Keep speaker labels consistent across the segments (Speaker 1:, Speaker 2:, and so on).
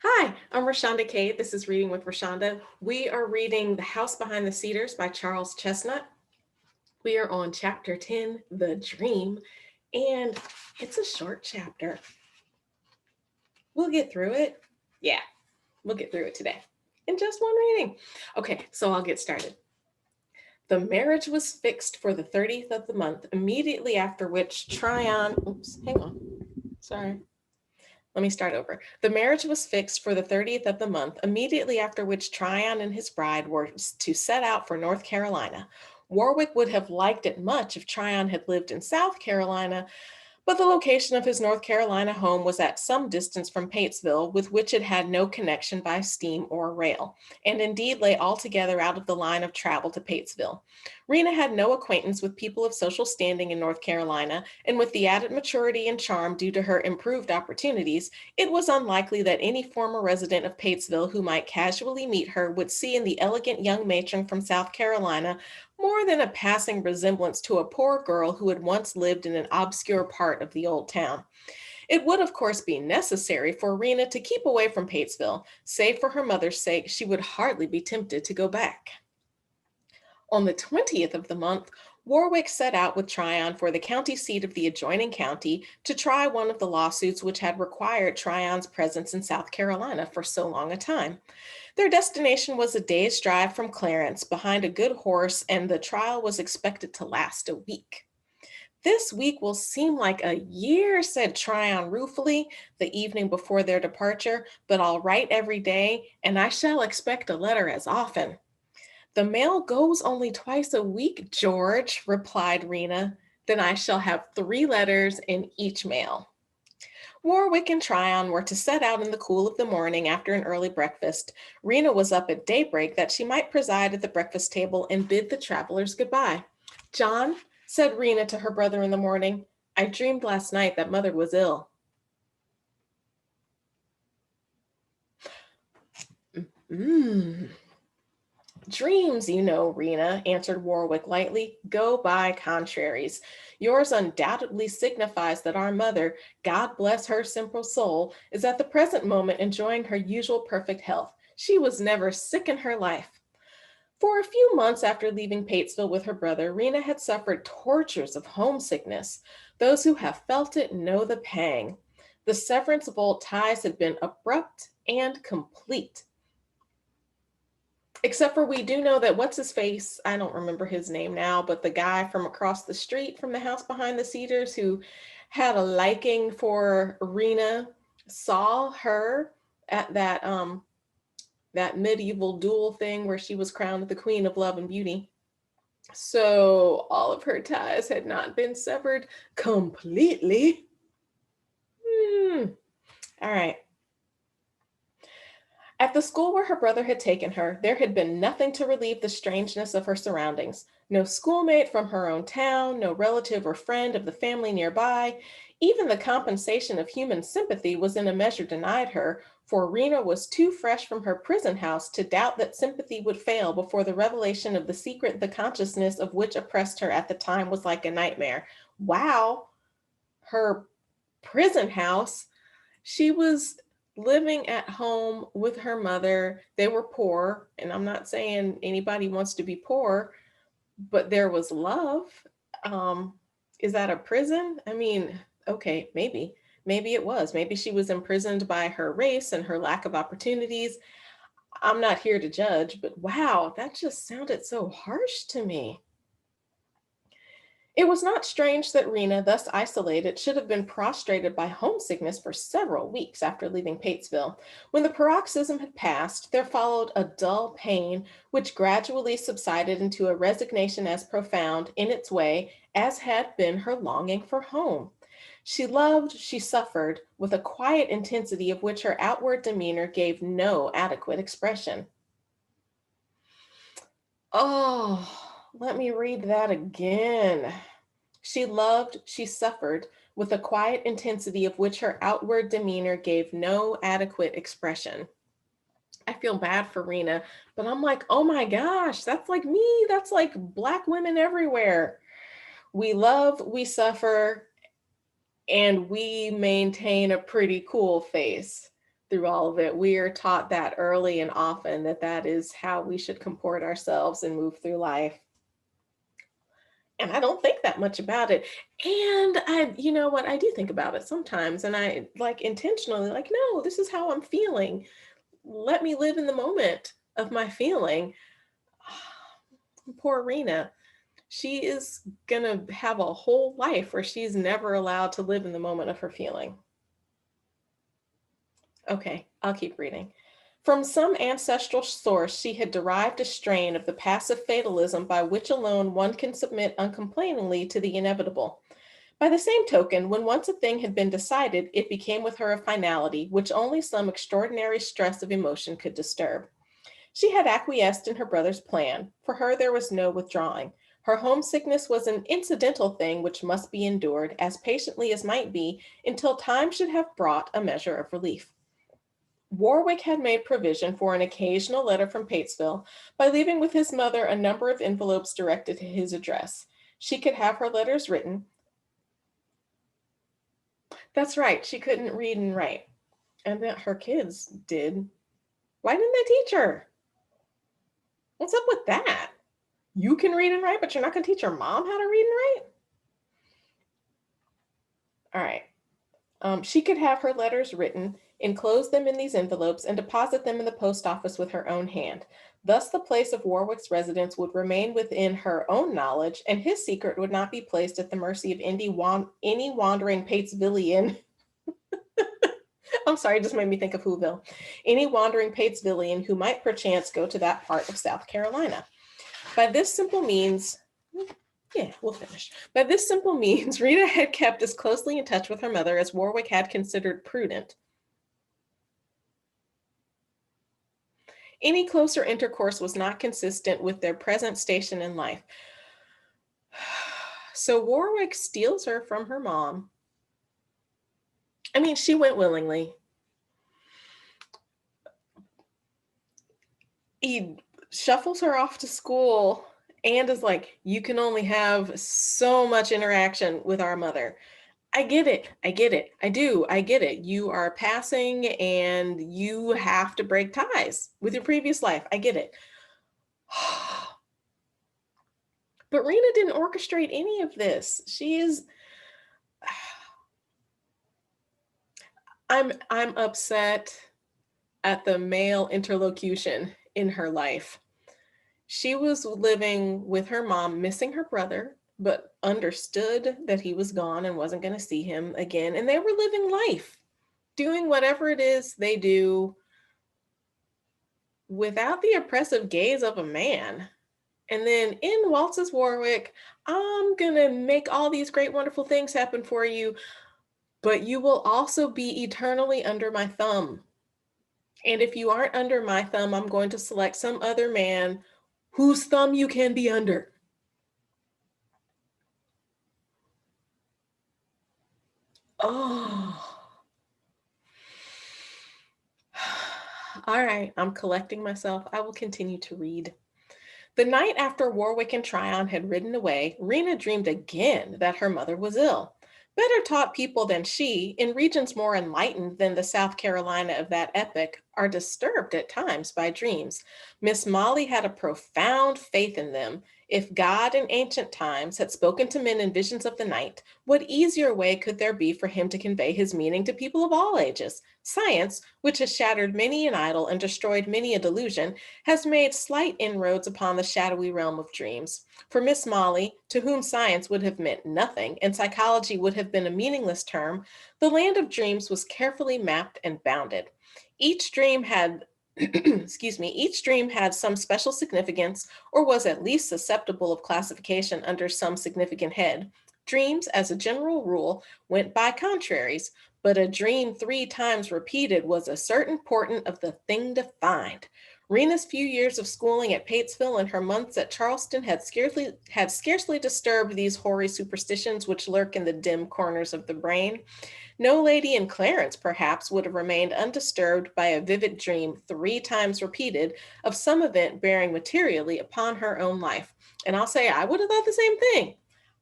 Speaker 1: Hi, I'm Rashonda Kate. This is Reading with Rashonda. We are reading The House Behind the Cedars by Charles Chesnutt. We are on chapter 10, The Dream, and it's a short chapter. We'll get through it. Yeah, we'll get through it today in just one reading. Okay, so I'll get started. The marriage was fixed for the 30th of the month, immediately after which hang on, sorry. Let me start over. The marriage was fixed for the 30th of the month, immediately after which Tryon and his bride were to set out for North Carolina. Warwick would have liked it much if Tryon had lived in South Carolina, but the location of his North Carolina home was at some distance from Patesville, with which it had no connection by steam or rail, and indeed lay altogether out of the line of travel to Patesville. Rena had no acquaintance with people of social standing in North Carolina, and with the added maturity and charm due to her improved opportunities, it was unlikely that any former resident of Patesville who might casually meet her would see in the elegant young matron from South Carolina more than a passing resemblance to a poor girl who had once lived in an obscure part of the old town. It would, of course, be necessary for Rena to keep away from Patesville. Save for her mother's sake, she would hardly be tempted to go back. On the 20th of the month, Warwick set out with Tryon for the county seat of the adjoining county to try one of the lawsuits which had required Tryon's presence in South Carolina for so long a time. Their destination was a day's drive from Clarence behind a good horse, and the trial was expected to last a week. This week will seem like a year, said Tryon ruefully the evening before their departure, but I'll write every day, and I shall expect a letter as often. The mail goes only twice a week, George, replied Rena. Then I shall have 3 letters in each mail. Warwick and Tryon were to set out in the cool of the morning after an early breakfast. Rena was up at daybreak that she might preside at the breakfast table and bid the travelers goodbye. John, said Rena to her brother in the morning, I dreamed last night that mother was ill. Mmm. Dreams, you know, Rena, answered Warwick lightly, go by contraries. Yours undoubtedly signifies that our mother, God bless her simple soul, is at the present moment enjoying her usual perfect health. She was never sick in her life. For a few months after leaving Patesville with her brother, Rena had suffered tortures of homesickness. Those who have felt it know the pang. The severance of old ties had been abrupt and complete. Except for we do know that what's his face, I don't remember his name now, but the guy from across the street from the house behind the Cedars who had a liking for Rena saw her at that medieval duel thing where she was crowned the Queen of Love and Beauty. So all of her ties had not been severed completely. All right. At the school where her brother had taken her, there had been nothing to relieve the strangeness of her surroundings. No schoolmate from her own town, no relative or friend of the family nearby. Even the compensation of human sympathy was in a measure denied her, for Rena was too fresh from her prison house to doubt that sympathy would fail before the revelation of the secret the consciousness of which oppressed her at the time was like a nightmare. Wow, her prison house. She was living at home with her mother. They were poor, and I'm not saying anybody wants to be poor, but there was love. Um, is that a prison? I mean, okay, maybe. Maybe it was. Maybe she was imprisoned by her race and her lack of opportunities. I'm not here to judge, but wow, that just sounded so harsh to me. It was not strange that Rena, thus isolated, should have been prostrated by homesickness for several weeks after leaving Patesville. When the paroxysm had passed, there followed a dull pain, which gradually subsided into a resignation as profound, in its way, as had been her longing for home. She loved, she suffered, with a quiet intensity of which her outward demeanor gave no adequate expression. Oh, let me read that again. She loved, she suffered, with a quiet intensity of which her outward demeanor gave no adequate expression. I feel bad for Rena, but I'm like, oh my gosh, that's like me. That's like Black women everywhere. We love, we suffer, and we maintain a pretty cool face. through all of it. We are taught that early and often, that that is how we should comport ourselves and move through life. And I don't think that much about it. And you know what, I do think about it sometimes, and I like intentionally, like, no, this is how I'm feeling. Let me live in the moment of my feeling. Poor Rena. She is gonna have a whole life where she's never allowed to live in the moment of her feeling. Okay, I'll keep reading. From some ancestral source, she had derived a strain of the passive fatalism by which alone one can submit uncomplainingly to the inevitable. By the same token, when once a thing had been decided, it became with her a finality which only some extraordinary stress of emotion could disturb. She had acquiesced in her brother's plan. For her, there was no withdrawing. Her homesickness was an incidental thing which must be endured as patiently as might be until time should have brought a measure of relief. Warwick had made provision for an occasional letter from Patesville by leaving with his mother a number of envelopes directed to his address. She could have her letters written. That's right, she couldn't read and write. And that her kids did. Why didn't they teach her? What's up with that? You can read and write, but you're not going to teach your mom how to read and write? All right. She could have her letters written, enclose them in these envelopes, and deposit them in the post office with her own hand. Thus, the place of Warwick's residence would remain within her own knowledge, and his secret would not be placed at the mercy of any wandering Patesvillian. I'm sorry, it just made me think of Whoville. Any wandering Patesvillian who might perchance go to that part of South Carolina. By this simple means, yeah, we'll finish. By this simple means, Rita had kept as closely in touch with her mother as Warwick had considered prudent. Any closer intercourse was not consistent with their present station in life. So Warwick steals her from her mom. I mean, she went willingly. He shuffles her off to school and is like, you can only have so much interaction with our mother. I get it. I get it. I do. I get it. You are passing and you have to break ties with your previous life. I get it. But Rena didn't orchestrate any of this. She is I'm upset at the male interlocution in her life. She was living with her mom, missing her brother, but understood that he was gone and wasn't going to see him again. And they were living life, doing whatever it is they do without the oppressive gaze of a man. And then in waltzes Warwick, I'm going to make all these great, wonderful things happen for you, but you will also be eternally under my thumb. And if you aren't under my thumb, I'm going to select some other man whose thumb you can be under. Oh. All right, I'm collecting myself. I will continue to read. The night after Warwick and Tryon had ridden away, Rena dreamed again that her mother was ill. Better taught people than she, in regions more enlightened than the South Carolina of that epoch, are disturbed at times by dreams. Miss Molly had a profound faith in them. If God in ancient times had spoken to men in visions of the night, what easier way could there be for him to convey his meaning to people of all ages? Science, which has shattered many an idol and destroyed many a delusion, has made slight inroads upon the shadowy realm of dreams. For Miss Molly, to whom science would have meant nothing and psychology would have been a meaningless term, the land of dreams was carefully mapped and bounded. Each dream had each dream had some special significance or was at least susceptible of classification under some significant head. Dreams, as a general rule, went by contraries, but a dream 3 times repeated was a certain portent of the thing to find. Rena's few years of schooling at Patesville and her months at Charleston had scarcely disturbed these hoary superstitions which lurk in the dim corners of the brain. No lady in Clarence, perhaps, would have remained undisturbed by a vivid dream 3 times repeated of some event bearing materially upon her own life. And I'll say, I would have thought the same thing.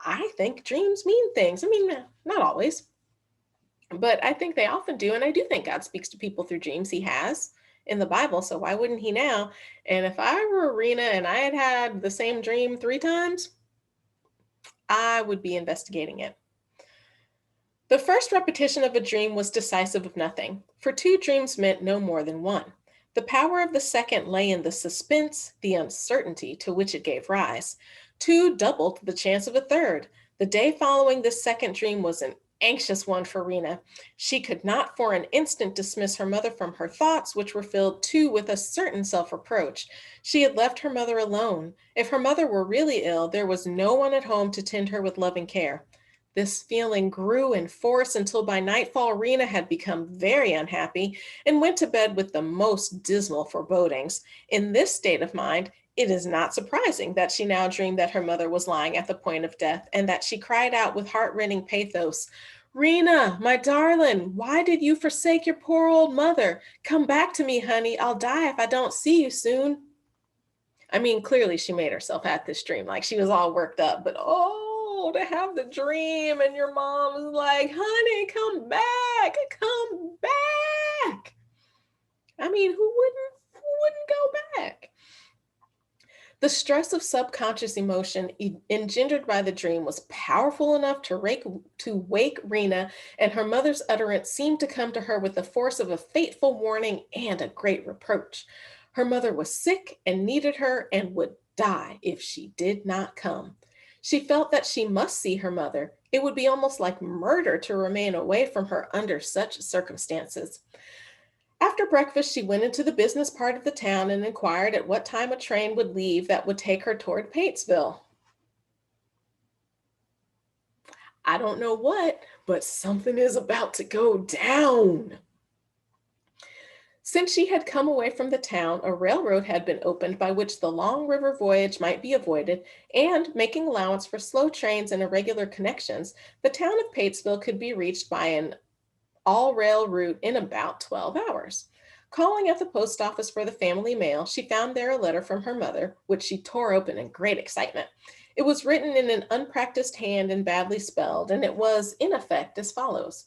Speaker 1: I think dreams mean things. I mean, not always. But I think they often do. And I do think God speaks to people through dreams. He has in the Bible. So why wouldn't he now? And if I were Rena and I had had the same dream 3 times, I would be investigating it. The first repetition of a dream was decisive of nothing, for 2 dreams meant no more than one. The power of the second lay in the suspense, the uncertainty to which it gave rise. 2 doubled the chance of a third. The day following this second dream was an anxious one for Rena. She could not for an instant dismiss her mother from her thoughts, which were filled too with a certain self reproach. She had left her mother alone. If her mother were really ill, there was no one at home to tend her with loving care. This feeling grew in force until by nightfall Rena had become very unhappy and went to bed with the most dismal forebodings. In this state of mind, it is not surprising that she now dreamed that her mother was lying at the point of death and that she cried out with heart-rending pathos, "Rena, my darling, why did you forsake your poor old mother? Come back to me, honey. I'll die if I don't see you soon." I mean, clearly she made herself have this dream. Like she was all worked up, but oh, to have the dream and your mom was like, "Honey, come back." I mean, who wouldn't go back? The stress of subconscious emotion engendered by the dream was powerful enough to wake Rena, and her mother's utterance seemed to come to her with the force of a fateful warning and a great reproach. Her mother was sick and needed her and would die if she did not come. She felt that she must see her mother. It would be almost like murder to remain away from her under such circumstances. After breakfast, she went into the business part of the town and inquired at what time a train would leave that would take her toward Patesville. I don't know what, but something is about to go down. Since she had come away from the town, a railroad had been opened by which the long river voyage might be avoided, and making allowance for slow trains and irregular connections, the town of Patesville could be reached by an all rail route in about 12 hours. Calling at the post office for the family mail, she found there a letter from her mother, which she tore open in great excitement. It was written in an unpracticed hand and badly spelled, and it was, in effect, as follows: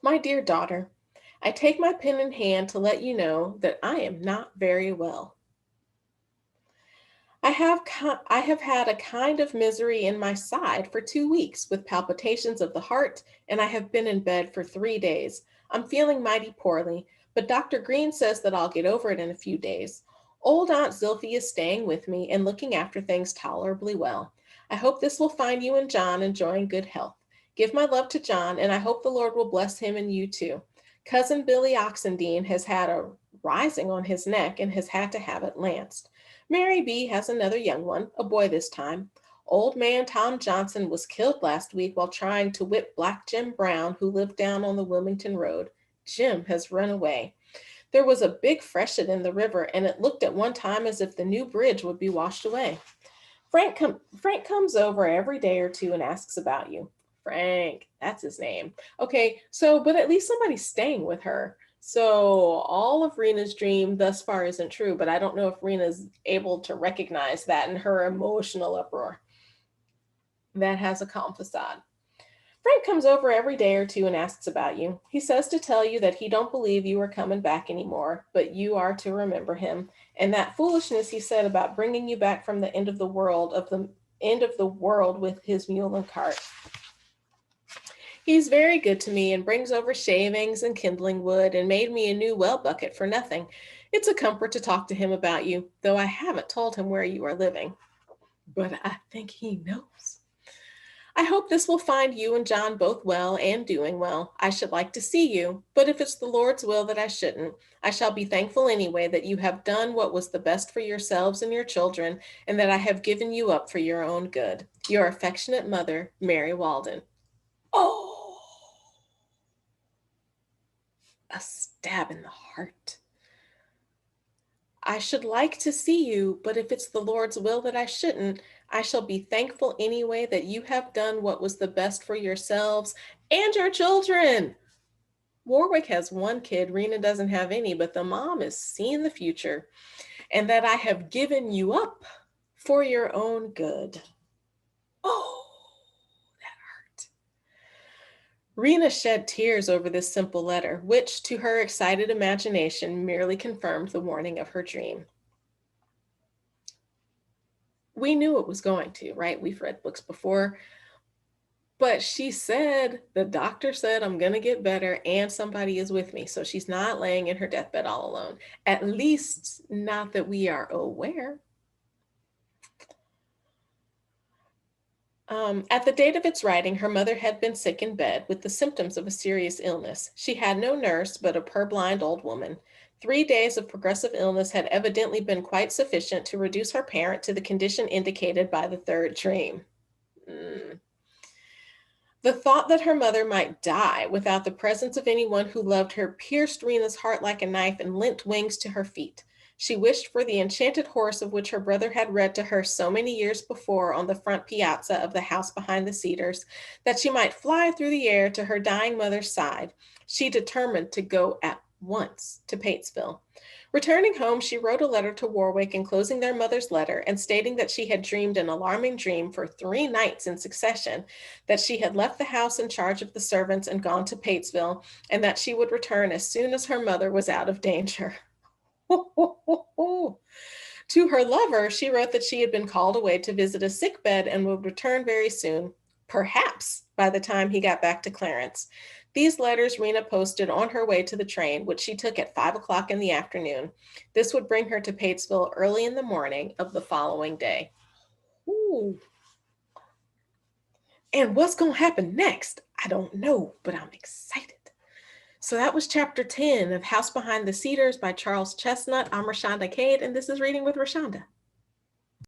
Speaker 1: "My dear daughter, I take my pen in hand to let you know that I am not very well. I have had a kind of misery in my side for 2 weeks with palpitations of the heart, and I have been in bed for 3 days. I'm feeling mighty poorly, but Dr. Green says that I'll get over it in a few days. Old Aunt Zilphy is staying with me and looking after things tolerably well. I hope this will find you and John enjoying good health. Give my love to John, and I hope the Lord will bless him and you too. Cousin Billy Oxendine has had a rising on his neck and has had to have it lanced. Mary B. has another young one, a boy this time. Old man Tom Johnson was killed last week while trying to whip Black Jim Brown, who lived down on the Wilmington Road. Jim has run away. There was a big freshet in the river, and it looked at one time as if the new bridge would be washed away. Frank comes over every day or two and asks about you." Frank, that's his name. Okay, so, but at least somebody's staying with her. So all of Rena's dream thus far isn't true, but I don't know if Rena's able to recognize that in her emotional uproar. That has a calm facade. "Frank comes over every day or two and asks about you. He says to tell you that he don't believe you are coming back anymore, but you are to remember him. And that foolishness he said about bringing you back from the end of the end of the world with his mule and cart. He's very good to me and brings over shavings and kindling wood and made me a new well bucket for nothing. It's a comfort to talk to him about you, though I haven't told him where you are living. But I think he knows. I hope this will find you and John both well and doing well. I should like to see you, but if it's the Lord's will that I shouldn't, I shall be thankful anyway that you have done what was the best for yourselves and your children, and that I have given you up for your own good. Your affectionate mother, Mary Walden." Oh, a stab in the heart. "I should like to see you, but if it's the Lord's will that I shouldn't, I shall be thankful anyway that you have done what was the best for yourselves and your children." Warwick has one kid, Rena doesn't have any, but the mom is seeing the future. "And that I have given you up for your own good." Oh, that hurt. Rena shed tears over this simple letter, which, to her excited imagination, merely confirmed the warning of her dream. We knew it was going to, right? We've read books before. But she said, the doctor said, I'm going to get better and somebody is with me. So she's not laying in her deathbed all alone. At least, not that we are aware. At the date of its writing, her mother had been sick in bed with the symptoms of a serious illness. She had no nurse, but a purblind old woman. 3 days of progressive illness had evidently been quite sufficient to reduce her parent to the condition indicated by the third dream. The thought that her mother might die without the presence of anyone who loved her pierced Rena's heart like a knife and lent wings to her feet. She wished for the enchanted horse of which her brother had read to her so many years before on the front piazza of the house behind the cedars, that she might fly through the air to her dying mother's side. She determined to go at once to Patesville. Returning home, she wrote a letter to Warwick enclosing their mother's letter and stating that she had dreamed an alarming dream for 3 nights in succession, that she had left the house in charge of the servants and gone to Patesville, and that she would return as soon as her mother was out of danger. To her lover, she wrote that she had been called away to visit a sick bed and would return very soon, perhaps by the time he got back to Clarence. These letters Rena posted on her way to the train, which she took at 5 o'clock in the afternoon. This would bring her to Patesville early in the morning of the following day. Ooh. And what's going to happen next? I don't know, but I'm excited. So that was chapter 10 of House Behind the Cedars by Charles Chesnutt. I'm Rashonda Cade, and this is Reading with Rashonda.